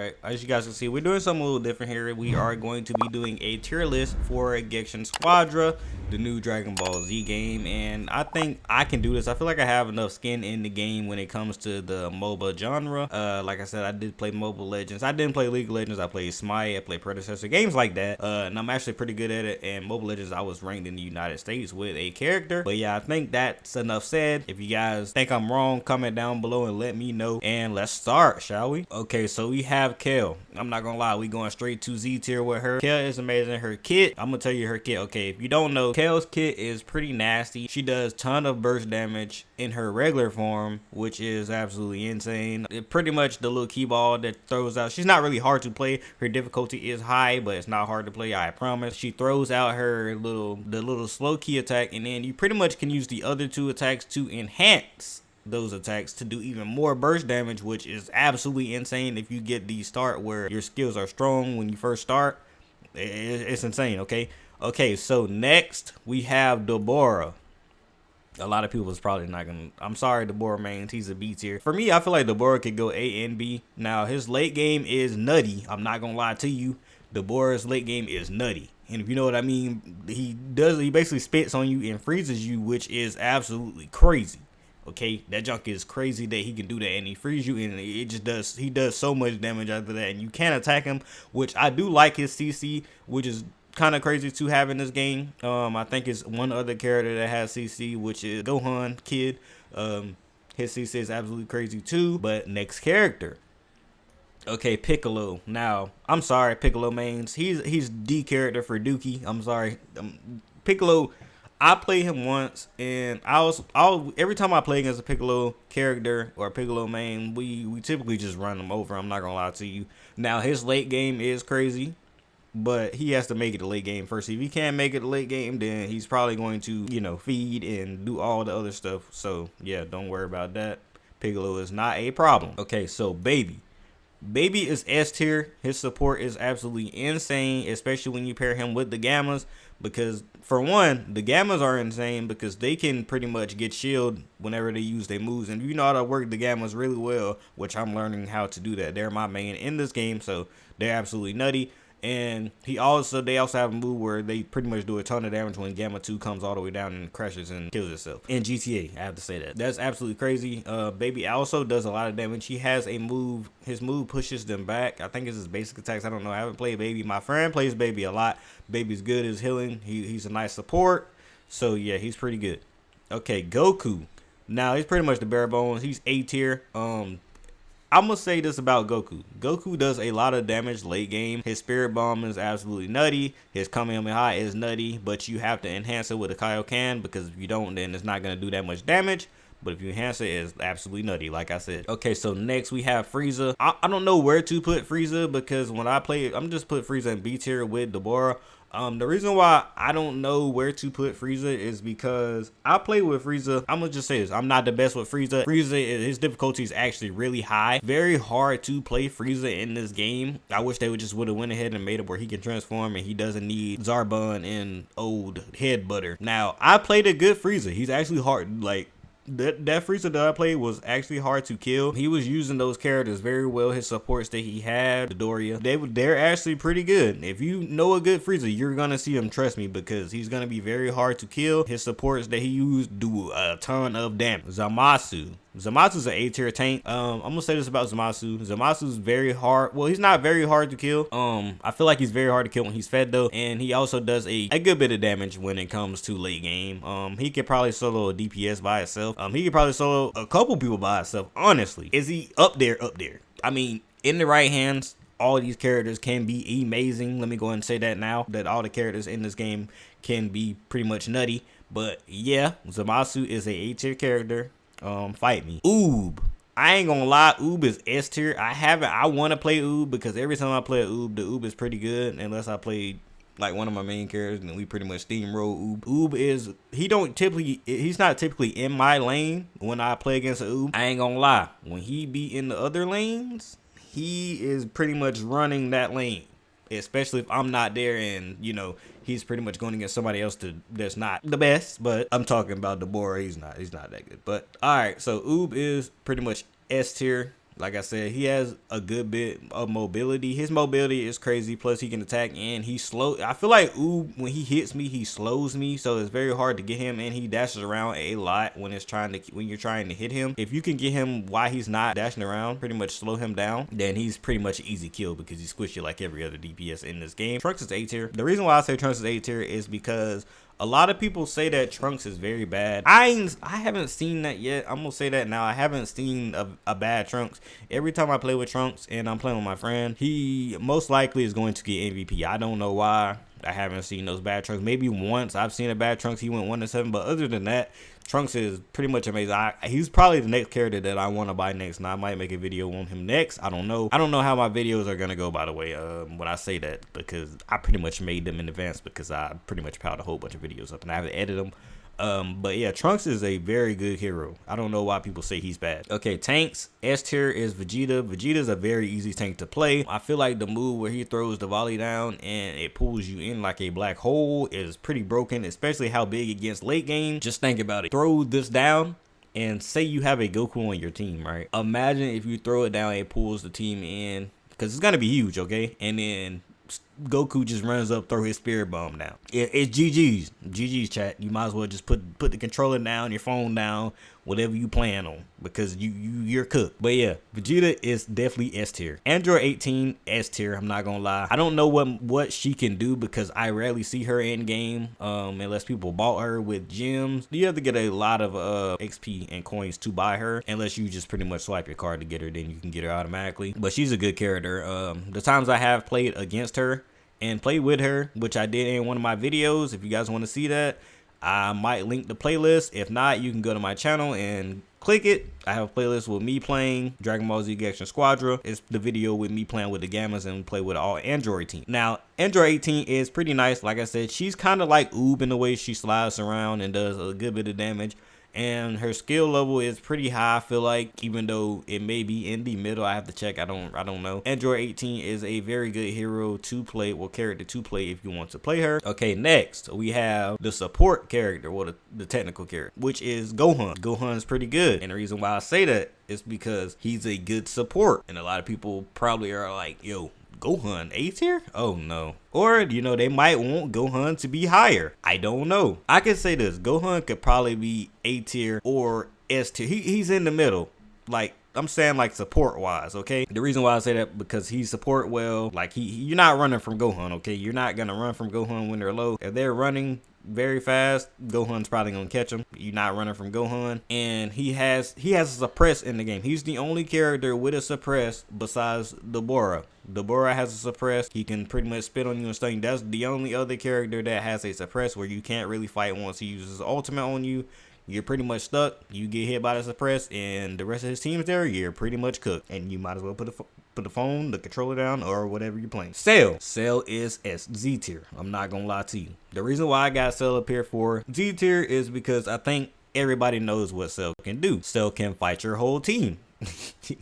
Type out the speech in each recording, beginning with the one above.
Alright, as you guys can see, we're doing something a little different here. We are going to be doing a tier list for Gekishin Squadra, the new Dragon Ball Z game, and I think I can do this. I feel like I have enough skin in the game when it comes to the MOBA genre. Like I said, I did play Mobile Legends. I didn't play League of Legends. I played Smite. I played Predecessor, games like that, and I'm actually pretty good at it. And Mobile Legends, I was ranked in the United States with a character. But yeah, I think that's enough said. If you guys think I'm wrong, comment down below and let me know. And let's start, shall we? Okay, so we have Kale. I'm not gonna lie, we going straight to Z tier with her. Kale is amazing. Her kit, I'm gonna tell you her kit. Okay, if you don't know, Kale's kit is pretty nasty. She does ton of burst damage in her regular form, which is absolutely insane. Pretty much the little key ball that throws out. She's not really hard to play. Her difficulty is high, but it's not hard to play, I promise. She throws out her little slow key attack, and then you pretty much can use the other two attacks to enhance those attacks to do even more burst damage, which is absolutely insane if you get the start where your skills are strong when you first start. It's insane. Okay, so next we have Dabura. A lot of people is probably not gonna, I'm sorry, Dabura mains, he's a B tier. For me, I feel like Dabura could go A and B. Now his late game is nutty. I'm not gonna lie to you, Dabura's late game is nutty. And if you know what I mean, he basically spits on you and freezes you, which is absolutely crazy. Okay, that junk is crazy that he can do that, and he frees you, and it just does, he does so much damage after that, and you can't attack him, which I do like his CC, which is kind of crazy to have in this game. I think it's one other character that has CC, which is Gohan Kid. His CC is absolutely crazy too. But next character, okay, Piccolo. Now, I'm sorry, Piccolo mains, he's the character for Dookie. I'm sorry, Piccolo. I played him once, and every time I play against a Piccolo character or a Piccolo main, we typically just run him over. I'm not gonna lie to you. Now his late game is crazy, but he has to make it a late game first. If he can't make it a late game, then he's probably going to, you know, feed and do all the other stuff. So yeah, don't worry about that. Piccolo is not a problem. Okay, so Baby is S tier. His support is absolutely insane, especially when you pair him with the Gamas, because for one, the Gamas are insane because they can pretty much get shield whenever they use their moves, and you know how to work the Gamas really well, which I'm learning how to do that. They're my main in this game, so they're absolutely nutty. And they also have a move where they pretty much do a ton of damage when Gamma 2 comes all the way down and crashes and kills itself. In GTA, I have to say that. That's absolutely crazy. Baby also does a lot of damage. He has a move. His move pushes them back. I think it's his basic attacks. I don't know. I haven't played Baby. My friend plays Baby a lot. Baby's good as healing. He's a nice support. So yeah, he's pretty good. Okay, Goku. Now he's pretty much the bare bones. He's A tier. I'm gonna say this about Goku. Goku does a lot of damage late game. His Spirit Bomb is absolutely nutty. His Kamehameha is nutty, but you have to enhance it with a Kaioken, because if you don't, then it's not gonna do that much damage. But if you enhance it, it's absolutely nutty, like I said. Okay, so next we have Frieza. I don't know where to put Frieza, because when I play, I'm just put Frieza in B tier with Dabura. The reason why I don't know where to put Frieza is because I play with Frieza. I'm gonna just say this, I'm not the best with Frieza. His difficulty is actually really high. Very hard to play Frieza in this game. I wish they would have went ahead and made it where he can transform and he doesn't need Zarbon and old head butter. Now, I played a good Frieza. He's actually hard, like, that Frieza that I played was actually hard to kill. He was using those characters very well. His supports that he had, the Doria, they're actually pretty good. If you know a good Frieza, you're gonna see him, trust me, because he's gonna be very hard to kill. His supports that he used do a ton of damage. Zamasu's an A tier tank. I'm gonna say this about Zamasu. Zamasu's very hard. Well, he's not very hard to kill. I feel like he's very hard to kill when he's fed though, and he also does a good bit of damage when it comes to late game. He could probably solo a DPS by itself. He could probably solo a couple people by itself. Honestly, is he up there? I mean, in the right hands, all these characters can be amazing. Let me go ahead and say that now, that all the characters in this game can be pretty much nutty. But yeah, Zamasu is a A tier character. Fight me. Uub. I ain't gonna lie, Uub is S tier. I want to play Uub because every time I play Uub, the Uub is pretty good, unless I play like one of my main characters and we pretty much steamroll Uub. He's not typically in my lane when I play against Uub. I ain't gonna lie, when he be in the other lanes, he is pretty much running that lane. Especially if I'm not there, and you know he's pretty much going against somebody else that's not the best. But I'm talking about Dabura. He's not that good. But all right, so Uub is pretty much S tier. Like I said, he has a good bit of mobility. His mobility is crazy. Plus, he can attack and he's slow. I feel like Uub, when he hits me, he slows me, so it's very hard to get him. And he dashes around a lot when you're trying to hit him. If you can get him while he's not dashing around, pretty much slow him down, then he's pretty much an easy kill because he squishes you like every other DPS in this game. Trunks is A tier. The reason why I say Trunks is A tier is because a lot of people say that Trunks is very bad. I haven't seen that yet. I'm gonna say that now. I haven't seen a bad Trunks. Every time I play with Trunks and I'm playing with my friend, he most likely is going to get MVP. I don't know why. I haven't seen those bad Trunks. Maybe once I've seen a bad Trunks, he went 1-7, but other than that, Trunks is pretty much amazing. He's probably the next character that I want to buy next, and I might make a video on him next. I don't know. I don't know how my videos are gonna go, by the way, when I say that, because I pretty much made them in advance because I pretty much piled a whole bunch of videos up and I have to edit them. But yeah, Trunks is a very good hero. I don't know why people say he's bad. Okay, tanks. S tier is Vegeta. Vegeta's a very easy tank to play. I feel like the move where he throws the volley down and it pulls you in like a black hole is pretty broken, especially how big it gets late game. Just think about it. Throw this down and say you have a Goku on your team, right? Imagine if you throw it down and it pulls the team in, because it's gonna be huge, okay? And then Goku just runs up, throw his spirit bomb down. It's GG's chat. You might as well just put the controller down, your phone down, whatever you plan on, because you're cooked. But yeah, Vegeta is definitely S tier. Android 18 S tier. I'm not gonna lie. I don't know what she can do because I rarely see her in game unless people bought her with gems. You have to get a lot of XP and coins to buy her, unless you just pretty much swipe your card to get her, then you can get her automatically. But she's a good character. The times I have played against her and play with her, which I did in one of my videos, if you guys want to see that, I might link the playlist. If not, you can go to my channel and click it. I have a playlist with me playing Dragon Ball Z Gekishin Squadra. It's the video with me playing with the Gamas and play with all Android team. Now, Android 18 is pretty nice. Like I said, she's kind of like Uub in the way she slides around and does a good bit of damage. And her skill level is pretty high, I feel like, even though it may be in the middle. I have to check. I don't know. Android 18 is a very good hero to play, or character to play if you want to play her. Okay, next we have the support character, or the technical character, which is Gohan. Gohan is pretty good, and the reason why I say that is because he's a good support. And a lot of people probably are like, yo, Gohan A tier? Oh no. Or, you know, they might want Gohan to be higher. I don't know. I can say this. Gohan could probably be A tier or S tier. He's in the middle. Like, I'm saying like support wise, okay? The reason why I say that, because he support well. Like, you're not running from Gohan, okay? You're not gonna run from Gohan when they're low. If they're running very fast, Gohan's probably gonna catch him. You're not running from Gohan. And he has a suppress in the game. He's the only character with a suppress besides Dabura. Dabura has a suppress. He can pretty much spit on you and stun you. That's the only other character that has a suppress where you can't really fight once he uses his ultimate on you. You're pretty much stuck. You get hit by the suppress and the rest of his team's there, you're pretty much cooked. And you might as well put the phone, the controller down, or whatever you're playing. Cell is Z tier. I'm not gonna lie to you. The reason why I got Cell up here for Z tier is because I think everybody knows what Cell can do. Cell can fight your whole team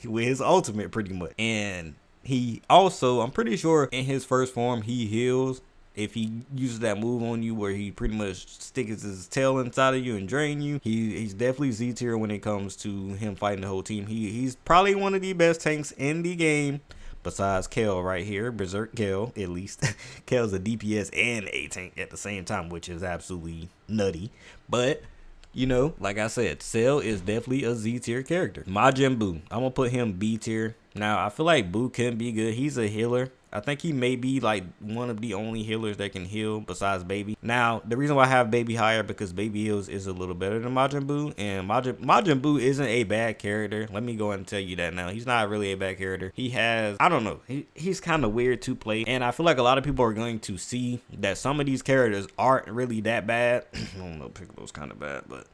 with his ultimate pretty much. And he also, I'm pretty sure in his first form, he heals. If he uses that move on you where he pretty much sticks his tail inside of you and drain you, he's definitely Z tier when it comes to him fighting the whole team. He's probably one of the best tanks in the game besides Kale right here. Berserk Kale, at least. Kale's a DPS and a tank at the same time, which is absolutely nutty. But, you know, like I said, Cell is definitely a Z tier character. Majin Buu, I'm going to put him B tier. Now, I feel like Buu can be good. He's a healer. I think he may be like one of the only healers that can heal besides Baby. Now, the reason why I have Baby higher, because Baby heals is a little better than Majin Buu. And Majin Buu isn't a bad character. Let me go ahead and tell you that now. He's not really a bad character. He has, I don't know, he's kind of weird to play. And I feel like a lot of people are going to see that some of these characters aren't really that bad. I don't know, Piccolo's kind of bad, but...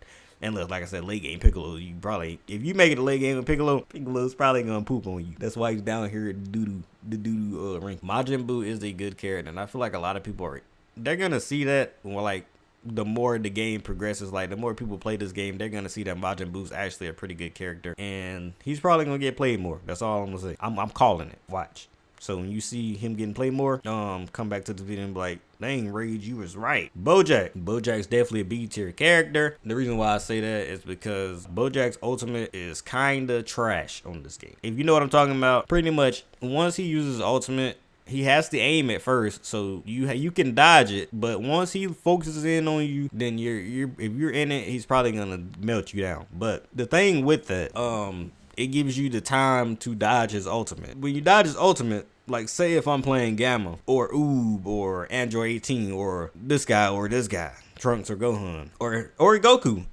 And look, like I said, late game Piccolo, you probably, if you make it a late game with Piccolo's probably gonna poop on you. That's why he's down here at the doo-doo rank. Majin Buu is a good character, and I feel like a lot of people they're gonna see that when, like, the more the game progresses, like the more people play this game, they're gonna see that Majin Buu's actually a pretty good character, and he's probably gonna get played more. That's all I'm gonna say. I'm calling it. Watch. So when you see him getting played more, come back to the video and be like, dang, Rage, you was right. Bojack's definitely a B tier character. The reason why I say that is because Bojack's ultimate is kinda trash on this game. If you know what I'm talking about, pretty much once he uses ultimate, he has to aim at first, so you can dodge it. But once he focuses in on you, then if you're in it, he's probably gonna melt you down. But the thing with that, it gives you the time to dodge his ultimate. When you dodge his ultimate, like say if I'm playing Gamma or Uub or Android 18 or this guy, Trunks or Gohan or Goku.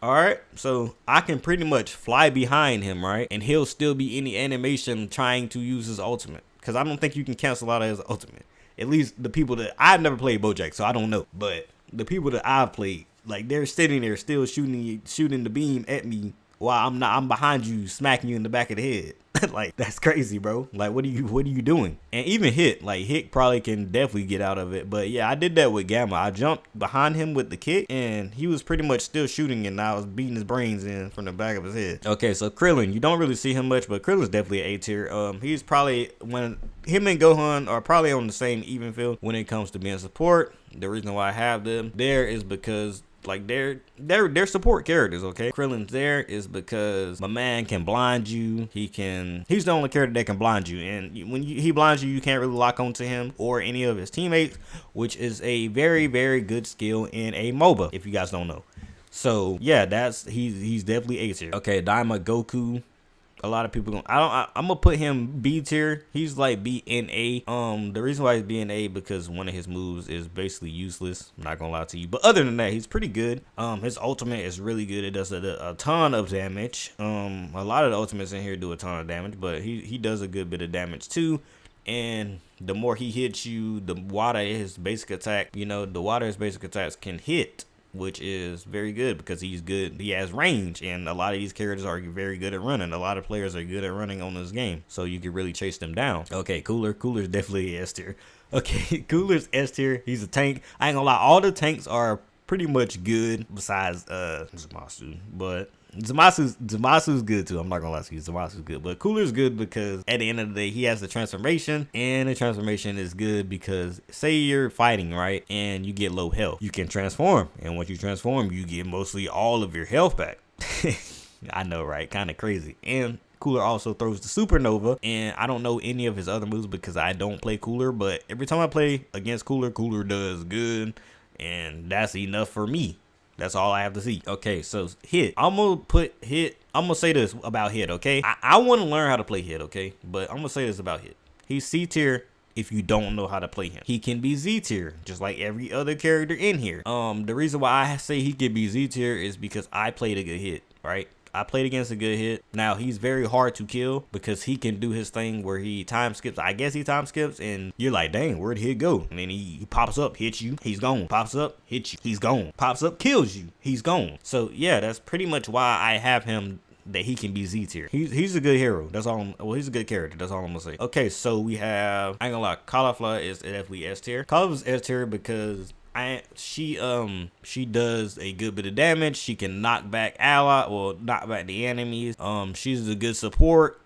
Alright, so I can pretty much fly behind him, right? And he'll still be in the animation trying to use his ultimate. Because I don't think you can cancel out of his ultimate. At least the people that I've never played Bojack, so I don't know. But the people that I've played, like they're sitting there still shooting the beam at me while I'm behind you, smacking you in the back of the head. Like that's crazy, bro. Like what are you doing? And even Hit probably can definitely get out of it. But yeah, I did that with Gamma. I jumped behind him with the kick and he was pretty much still shooting and I was beating his brains in from the back of his head. Okay, so Krillin, you don't really see him much, but Krillin's definitely an A tier. He's probably when him and Gohan are probably on the same even field when it comes to being support. The reason why I have them there is because like they're support characters, okay? Krillin's there is because my man can blind you. He's the only character that can blind you, and when he blinds you, you can't really lock onto him or any of his teammates, which is a very, very good skill in a MOBA, if you guys don't know. So yeah, he's definitely A tier. Okay, Daima Goku. A lot of people I'm gonna put him B tier. He's like B and A. The reason why he's B and A because one of his moves is basically useless. I'm not gonna lie to you, but other than that, he's pretty good. His ultimate is really good. It does a ton of damage. A lot of the ultimates in here do a ton of damage, but he does a good bit of damage too. And the more he hits you, the water his basic attack. You know, the water his basic attacks can hit, which is very good because he's good. He has range, and a lot of these characters are very good at running. A lot of players are good at running on this game, so you can really chase them down. Okay, Cooler's definitely S tier. Okay, Cooler's S tier. He's a tank. I ain't gonna lie, all the tanks are pretty much good besides Zamasu, but Zamasu's good too. I'm not gonna lie to you, Zamasu's good, but Cooler's good because at the end of the day, he has the transformation, and the transformation is good because say you're fighting, right, and you get low health, you can transform, and once you transform, you get mostly all of your health back. I know, right? Kind of crazy. And Cooler also throws the supernova, and I don't know any of his other moves because I don't play Cooler, but every time I play against Cooler does good, and that's enough for me. That's all I have to see. Okay, so Hit. I'm gonna say this about Hit, okay? I want to learn how to play Hit, okay? But I'm gonna say this about Hit. He's C tier if you don't know how to play him. He can be Z tier, just like every other character in here. The reason why I say he can be Z tier is because I played a good Hit, right? I played against a good Hit. Now, he's very hard to kill because he can do his thing where he time skips. I guess he time skips, and you're like, dang, where'd Hit go? And then he pops up, hits you, he's gone. Pops up, hits you, he's gone. Pops up, kills you, he's gone. So, yeah, that's pretty much why I have him that he can be Z tier. He's a good hero. That's all. He's a good character. That's all I'm gonna say. Okay, so we have, I ain't gonna lie, Caulifla is definitely S tier. Caulifla's S tier because she does a good bit of damage. She can knock back knock back the enemies. She's a good support.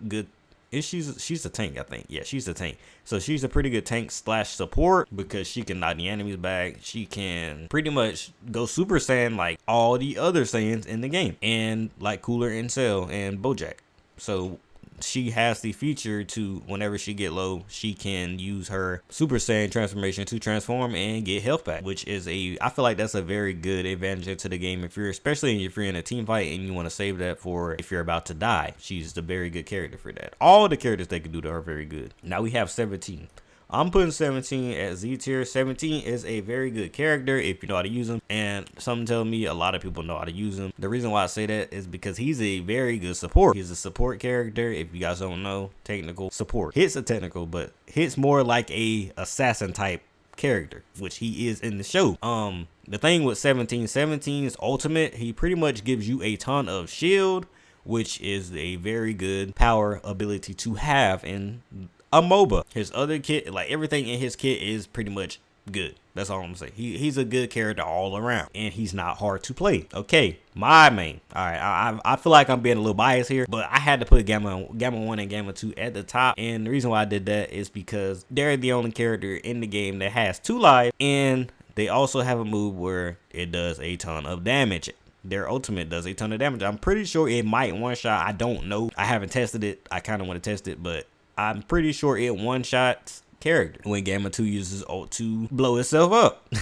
She's a tank, I think. Yeah, she's a tank. So she's a pretty good tank / support because she can knock the enemies back. She can pretty much go Super Saiyan like all the other Saiyans in the game, and like Cooler and Cell and Bojack. So she has the feature to, whenever she get low, she can use her Super Saiyan transformation to transform and get health back, which is I feel like that's a very good advantage into the game especially if you're in a team fight and you want to save that for if you're about to die. She's the very good character for that. All the characters they can do to her are very good. Now we have 17. I'm putting 17 at Z tier. 17 is a very good character if you know how to use him, and something tells me a lot of people know how to use him. The reason why I say that is because he's a very good support. He's a support character. If you guys don't know, technical support. Hit's a technical, but Hit's more like a assassin type character, which he is in the show. The thing with 17's ultimate, he pretty much gives you a ton of shield, which is a very good power ability to have in a MOBA. His other kit, like everything in his kit is pretty much good. That's all I'm gonna say. He's a good character all around, and he's not hard to play. Okay, my main. All right, I feel like I'm being a little biased here, but I had to put Gamma 1 and Gamma 2 at the top, and the reason why I did that is because they're the only character in the game that has 2 lives, and they also have a move where it does a ton of damage. Their ultimate does a ton of damage. I'm pretty sure it might one shot. I don't know. I haven't tested it. I kind of want to test it, but I'm pretty sure it one shots character when Gamma 2 uses ult to blow itself up.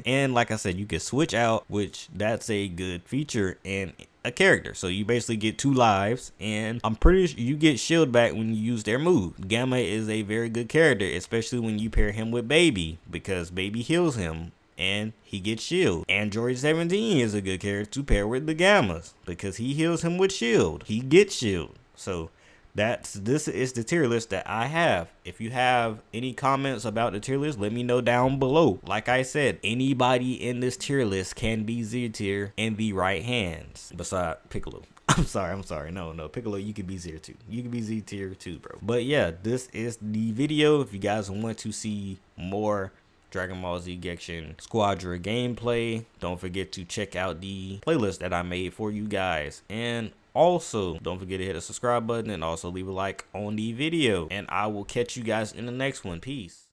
And like I said, you can switch out, which that's a good feature in a character. So you basically get 2 lives, and I'm pretty sure you get shield back when you use their move. Gamma is a very good character, especially when you pair him with Baby, because Baby heals him and he gets shield. Android 17 is a good character to pair with the Gamas because he heals him with shield. He gets shield. So this is the tier list that I have. If you have any comments about the tier list, let me know down below. Like I said, anybody in this tier list can be Z tier in the right hands, besides Piccolo. I'm sorry. No, Piccolo, you could be Z tier too. You can be Z tier too, bro. But yeah, this is the video. If you guys want to see more Dragon Ball Z Gekishin Squadra gameplay, don't forget to check out the playlist that I made for you guys. And also, don't forget to hit the subscribe button and also leave a like on the video. And I will catch you guys in the next one. Peace.